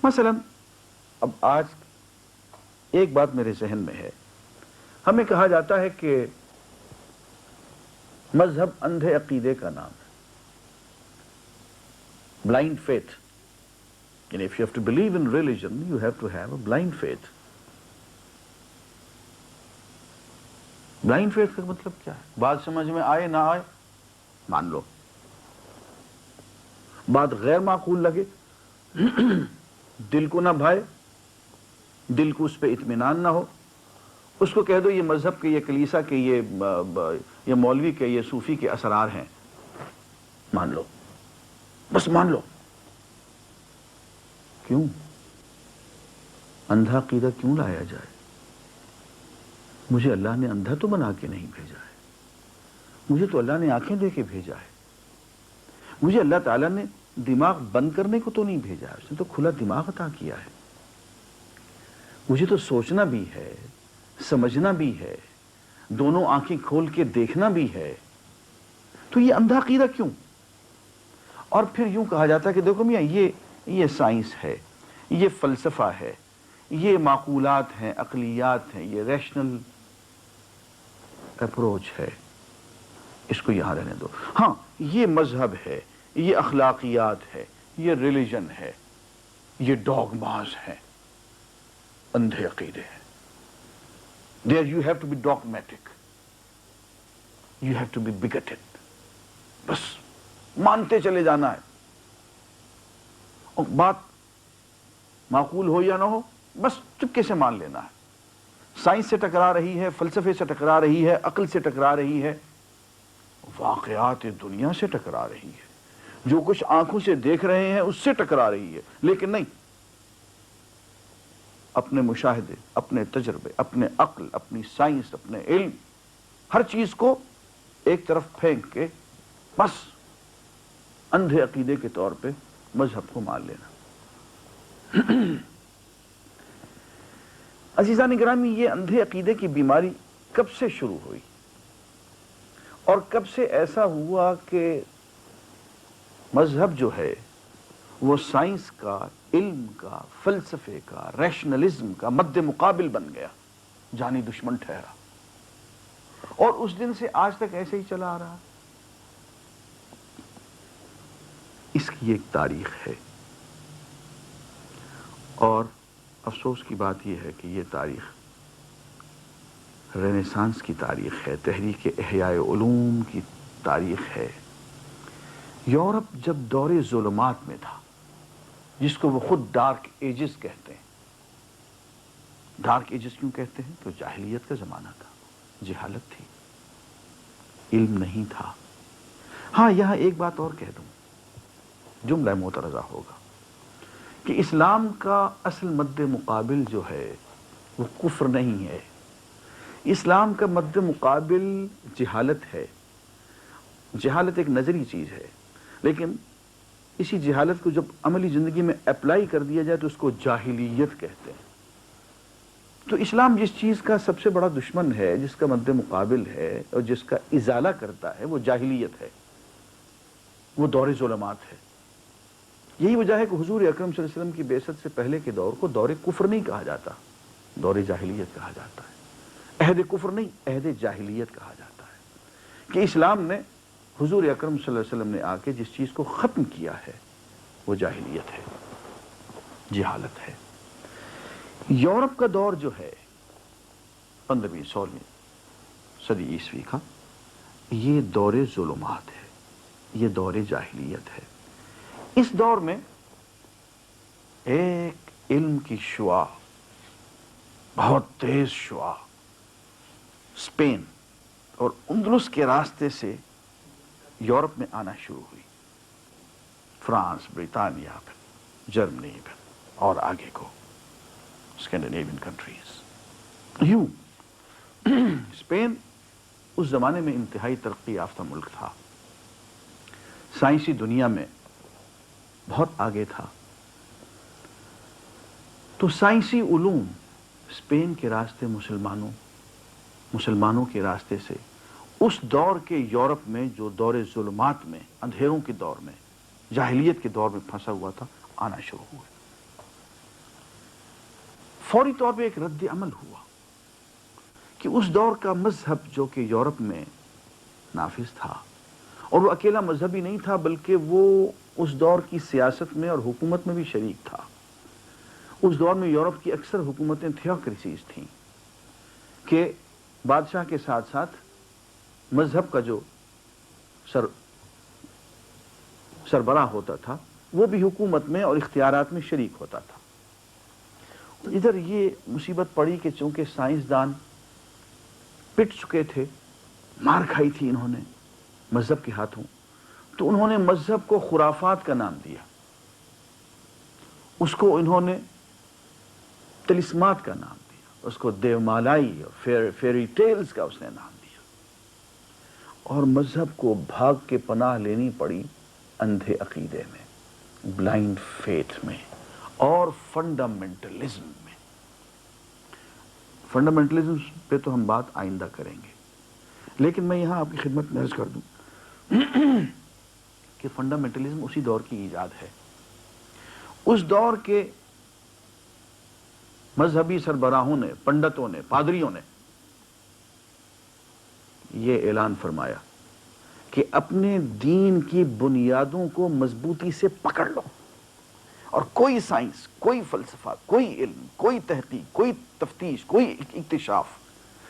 مثلا اب آج ایک بات میرے ذہن میں ہے، ہمیں کہا جاتا ہے کہ مذہب اندھے عقیدے کا نام ہے، بلائنڈ فیتھ. یعنی if you have to believe in religion, you have to have a blind faith. Blind faith کا مطلب کیا ہے؟ بات سمجھ میں آئے نہ آئے مان لو، بات غیر معقول لگے، دل کو نہ بھائے، دل کو اس پہ اطمینان نہ ہو، اس کو کہہ دو یہ مذہب کے، یہ کلیسا کے، یہ مولوی کے، یہ صوفی کے اسرار ہیں، مان لو، بس مان لو. کیوں اندھا عقیدہ کیوں لایا جائے؟ مجھے اللہ نے اندھا تو بنا کے نہیں بھیجا ہے، مجھے تو اللہ نے آنکھیں دے کے بھیجا ہے، مجھے اللہ تعالیٰ نے دماغ بند کرنے کو تو نہیں بھیجا ہے، اس نے تو کھلا دماغ عطا کیا ہے. مجھے تو سوچنا بھی ہے، سمجھنا بھی ہے، دونوں آنکھیں کھول کے دیکھنا بھی ہے، تو یہ اندھا عقیدہ کیوں؟ اور پھر یوں کہا جاتا ہے کہ دیکھو میاں یہ سائنس ہے، یہ فلسفہ ہے، یہ معقولات ہیں، عقلیات ہیں، یہ ریشنل اپروچ ہے، اس کو یہاں رہنے دو. ہاں یہ مذہب ہے، یہ اخلاقیات ہے، یہ ریلیجن ہے، یہ ڈوگماز ہیں، اندھے عقیدے ہیں. There you have to be dogmatic. You have to be bigoted. بس مانتے چلے جانا ہے، اور بات معقول ہو یا نہ ہو بس چپکے سے مان لینا ہے. سائنس سے ٹکرا رہی ہے، فلسفے سے ٹکرا رہی ہے، عقل سے ٹکرا رہی ہے، واقعات دنیا سے ٹکرا رہی ہے، جو کچھ آنکھوں سے دیکھ رہے ہیں اس سے ٹکرا رہی ہے، لیکن نہیں، اپنے مشاہدے، اپنے تجربے، اپنے عقل، اپنی سائنس، اپنے علم، ہر چیز کو ایک طرف پھینک کے بس اندھے عقیدے کے طور پہ مذہب کو مان لینا. عزیزان گرامی، یہ اندھے عقیدے کی بیماری کب سے شروع ہوئی اور کب سے ایسا ہوا کہ مذہب جو ہے وہ سائنس کا، علم کا، فلسفے کا، ریشنلزم کا مد مقابل بن گیا، جانی دشمن ٹھہرا، اور اس دن سے آج تک ایسے ہی چلا آ رہا. اس کی ایک تاریخ ہے، اور افسوس کی بات یہ ہے کہ یہ تاریخ رینیسانس کی تاریخ ہے، تحریک احیاء علوم کی تاریخ ہے. یورپ جب دور ظلمات میں تھا، جس کو وہ خود ڈارک ایجز کہتے ہیں. ڈارک ایجز کیوں کہتے ہیں؟ تو جاہلیت کا زمانہ تھا، جہالت تھی، علم نہیں تھا. ہاں یہاں ایک بات اور کہہ دوں، جملہ معترضہ ہوگا کہ اسلام کا اصل مد مقابل جو ہے وہ کفر نہیں ہے. اسلام کا مد مقابل جہالت ہے. جہالت ایک نظری چیز ہے، لیکن اسی جہالت کو جب عملی زندگی میں اپلائی کر دیا جائے تو اس کو جاہلیت کہتے ہیں. تو اسلام جس چیز کا سب سے بڑا دشمن ہے، جس کا مد مقابل ہے اور جس کا ازالہ کرتا ہے، وہ جاہلیت ہے، وہ دور ظلمات ہے. یہی وجہ ہے کہ حضور اکرم صلی اللہ علیہ وسلم کی بعثت سے پہلے کے دور کو دور کفر نہیں کہا جاتا، دور جاہلیت کہا جاتا ہے. عہد کفر نہیں، عہد جاہلیت کہا جاتا ہے، کہ اسلام نے، حضور اکرم صلی اللہ علیہ وسلم نے آ کے جس چیز کو ختم کیا ہے وہ جاہلیت ہے، جہالت ہے. یورپ کا دور جو ہے 15ویں 16ویں صدی عیسوی کا، یہ دور ظلمات ہے، یہ دور جاہلیت ہے. اس دور میں ایک علم کی شعاع، بہت تیز شعاع، اسپین اور اندلس کے راستے سے یورپ میں آنا شروع ہوئی. فرانس، برطانیہ، پھر جرمنی، پھر اور آگے کو اسکینڈینیوین کنٹریز. یوں اسپین اس زمانے میں انتہائی ترقی یافتہ ملک تھا، سائنسی دنیا میں بہت آگے تھا. تو سائنسی علوم اسپین کے راستے مسلمانوں کے راستے سے اس دور کے یورپ میں، جو دور ظلمات میں، اندھیروں کے دور میں، جاہلیت کے دور میں پھنسا ہوا تھا، آنا شروع ہوئے. فوری طور پہ ایک رد عمل ہوا کہ اس دور کا مذہب جو کہ یورپ میں نافذ تھا، اور وہ اکیلا مذہب ہی نہیں تھا بلکہ وہ اس دور کی سیاست میں اور حکومت میں بھی شریک تھا۔ اس دور میں یورپ کی اکثر حکومتیں تھیوکریسیز تھیں کہ بادشاہ کے ساتھ ساتھ مذہب کا جو سربراہ ہوتا تھا وہ بھی حکومت میں اور اختیارات میں شریک ہوتا تھا۔ ادھر یہ مصیبت پڑی کہ چونکہ سائنسدان پٹ چکے تھے، مار کھائی تھی انہوں نے مذہب کے ہاتھوں، تو انہوں نے مذہب کو خرافات کا نام دیا، اس کو انہوں نے طلسمات کا نام دیا، اس کو دیومالائی اور فیری ٹیلز کا اس نے نام دیا، اور مذہب کو بھاگ کے پناہ لینی پڑی اندھے عقیدے میں، بلائنڈ فیتھ میں اور فنڈامنٹلزم میں۔ فنڈامنٹلزم پہ تو ہم بات آئندہ کریں گے، لیکن میں یہاں آپ کی خدمت میں عرض کر دوں کہ فنڈامنٹلزم اسی دور کی ایجاد ہے۔ اس دور کے مذہبی سربراہوں نے، پنڈتوں نے، پادریوں نے یہ اعلان فرمایا کہ اپنے دین کی بنیادوں کو مضبوطی سے پکڑ لو، اور کوئی سائنس، کوئی فلسفہ، کوئی علم، کوئی تحقیق، کوئی تفتیش، کوئی اکتشاف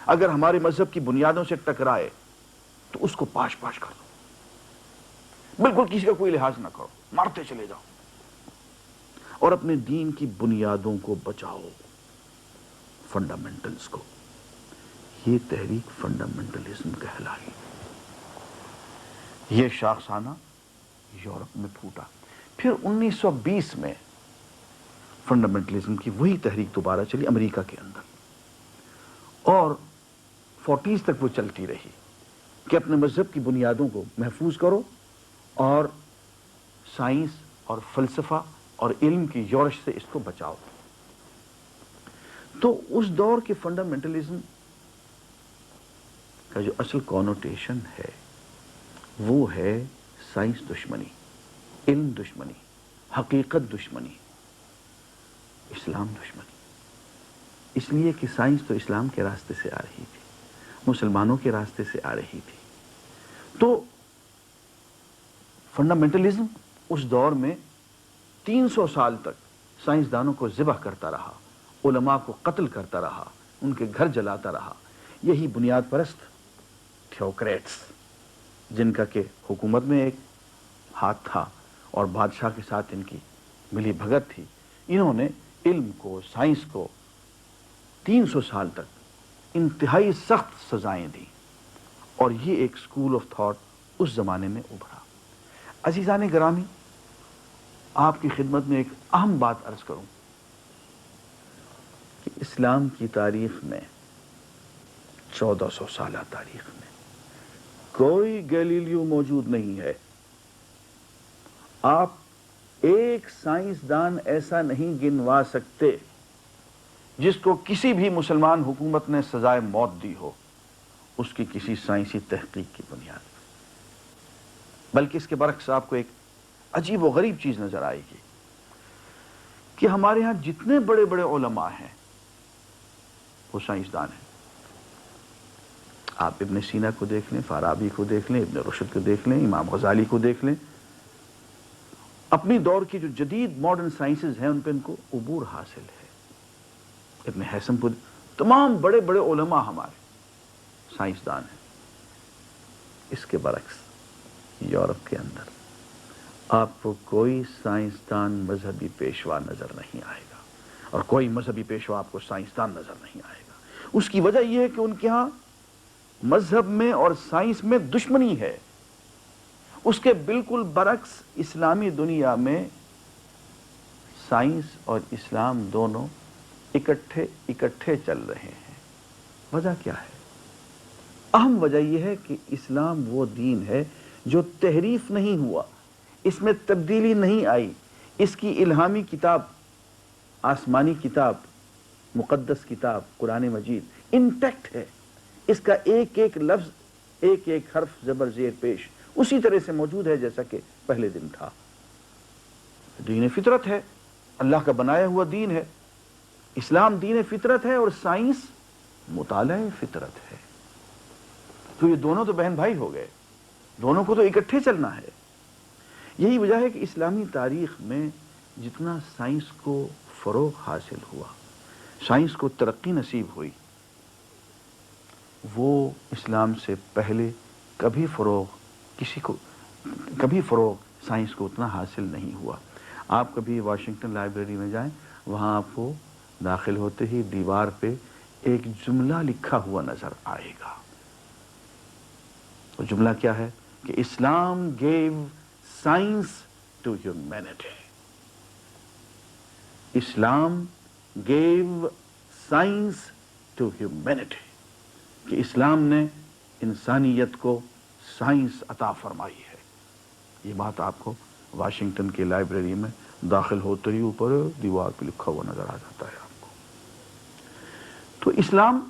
اگر ہمارے مذہب کی بنیادوں سے ٹکرائے تو اس کو پاش پاش کر دو، بالکل کسی کا کوئی لحاظ نہ کرو، مارتے چلے جاؤ اور اپنے دین کی بنیادوں کو بچاؤ، فنڈامنٹلز کو۔ یہ تحریک فنڈامنٹلزم کہلائی۔ یہ شاخسانہ یورپ میں پھوٹا۔ پھر 1920 میں فنڈامنٹلزم کی وہی تحریک دوبارہ چلی امریکہ کے اندر، اور 40s تک وہ چلتی رہی کہ اپنے مذہب کی بنیادوں کو محفوظ کرو اور سائنس اور فلسفہ اور علم کی یورش سے اس کو بچاؤ۔ تو اس دور کے فنڈامنٹلزم کا جو اصل کونوٹیشن ہے وہ ہے سائنس دشمنی، علم دشمنی، حقیقت دشمنی، اسلام دشمنی۔ اس لیے کہ سائنس تو اسلام کے راستے سے آ رہی تھی، مسلمانوں کے راستے سے آ رہی تھی۔ تو فنڈامنٹلزم اس دور میں 300 سال تک سائنسدانوں کو ذبح کرتا رہا، علماء کو قتل کرتا رہا، ان کے گھر جلاتا رہا۔ یہی بنیاد پرست تھیوکریٹس، جن کا کہ حکومت میں ایک ہاتھ تھا اور بادشاہ کے ساتھ ان کی ملی بھگت تھی، انہوں نے علم کو، سائنس کو 300 سال تک انتہائی سخت سزائیں دیں، اور یہ ایک اسکول آف تھاٹ اس زمانے میں ابھرا۔ عزیزان گرامی، آپ کی خدمت میں ایک اہم بات عرض کروں کہ اسلام کی تاریخ میں، 1400 سالہ تاریخ میں کوئی گیلیلیو موجود نہیں ہے۔ آپ ایک سائنسدان ایسا نہیں گنوا سکتے جس کو کسی بھی مسلمان حکومت نے سزائے موت دی ہو اس کی کسی سائنسی تحقیق کی بنیاد پر۔ بلکہ اس کے برعکس آپ کو ایک عجیب و غریب چیز نظر آئے گی کہ ہمارے ہاں جتنے بڑے بڑے علماء ہیں وہ سائنسدان ہیں۔ آپ ابن سینا کو دیکھ لیں، فارابی کو دیکھ لیں، ابن رشد کو دیکھ لیں، امام غزالی کو دیکھ لیں، اپنی دور کی جو جدید ماڈرن سائنسز ہیں ان پہ ان کو عبور حاصل ہے۔ ابن حیثم کو، تمام بڑے بڑے علماء ہمارے سائنسدان ہیں۔ اس کے برعکس یورپ کے اندر آپ کو کوئی سائنسدان مذہبی پیشوا نظر نہیں آئے گا، اور کوئی مذہبی پیشوا آپ کو سائنسدان نظر نہیں آئے گا۔ اس کی وجہ یہ ہے کہ ان کے ہاں مذہب میں اور سائنس میں دشمنی ہے۔ اس کے بالکل برعکس اسلامی دنیا میں سائنس اور اسلام دونوں اکٹھے چل رہے ہیں۔ وجہ کیا ہے؟ اہم وجہ یہ ہے کہ اسلام وہ دین ہے جو تحریف نہیں ہوا، اس میں تبدیلی نہیں آئی، اس کی الہامی کتاب، آسمانی کتاب، مقدس کتاب قرآن مجید انٹیکٹ ہے۔ اس کا ایک ایک لفظ، ایک ایک حرف زبر زیر پیش اسی طرح سے موجود ہے جیسا کہ پہلے دن تھا۔ دین فطرت ہے، اللہ کا بنایا ہوا دین ہے، اسلام دین فطرت ہے اور سائنس مطالعہ فطرت ہے. تو یہ دونوں تو بہن بھائی ہو گئے، دونوں کو تو اکٹھے چلنا ہے. یہی وجہ ہے کہ اسلامی تاریخ میں جتنا سائنس کو فروغ حاصل ہوا، سائنس کو ترقی نصیب ہوئی، وہ اسلام سے پہلے کبھی فروغ سائنس کو اتنا حاصل نہیں ہوا. آپ کبھی واشنگٹن لائبریری میں جائیں، وہاں آپ کو داخل ہوتے ہی دیوار پہ ایک جملہ لکھا ہوا نظر آئے گا. وہ جملہ کیا ہے کہ Islam gave science to humanity. Islam gave science to humanity, کہ اسلام نے انسانیت کو سائنس عطا فرمائی ہے. یہ بات آپ کو واشنگٹن کی لائبریری میں داخل ہوتے ہی اوپر دیوار پہ لکھا ہوا نظر آ جاتا ہے آپ کو. تو اسلام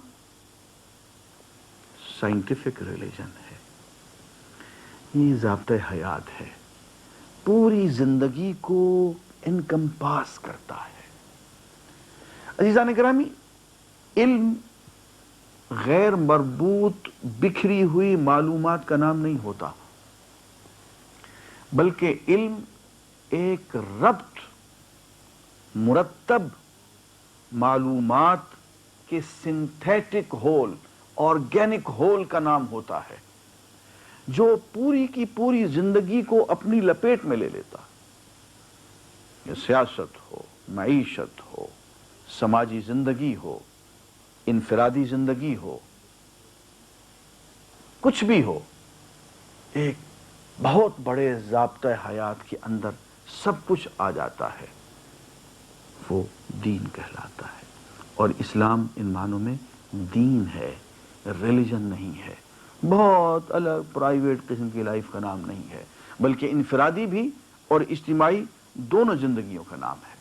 سائنٹیفک ریلیجن ہے، یہ ضابطۂ حیات ہے، پوری زندگی کو انکمپاس کرتا ہے. عزیزان گرامی، علم غیر مربوط بکھری ہوئی معلومات کا نام نہیں ہوتا، بلکہ علم ایک ربط مرتب معلومات کے سنتھیٹک ہول، آرگینک ہول کا نام ہوتا ہے، جو پوری کی پوری زندگی کو اپنی لپیٹ میں لے لیتا. یہ سیاست ہو، معیشت ہو، سماجی زندگی ہو، انفرادی زندگی ہو، کچھ بھی ہو، ایک بہت بڑے ضابطۂ حیات کے اندر سب کچھ آ جاتا ہے. وہ دین کہلاتا ہے. اور اسلام ان معنوں میں دین ہے، ریلیجن نہیں ہے، بہت الگ پرائیویٹ قسم کی لائف کا نام نہیں ہے، بلکہ انفرادی بھی اور اجتماعی دونوں زندگیوں کا نام ہے.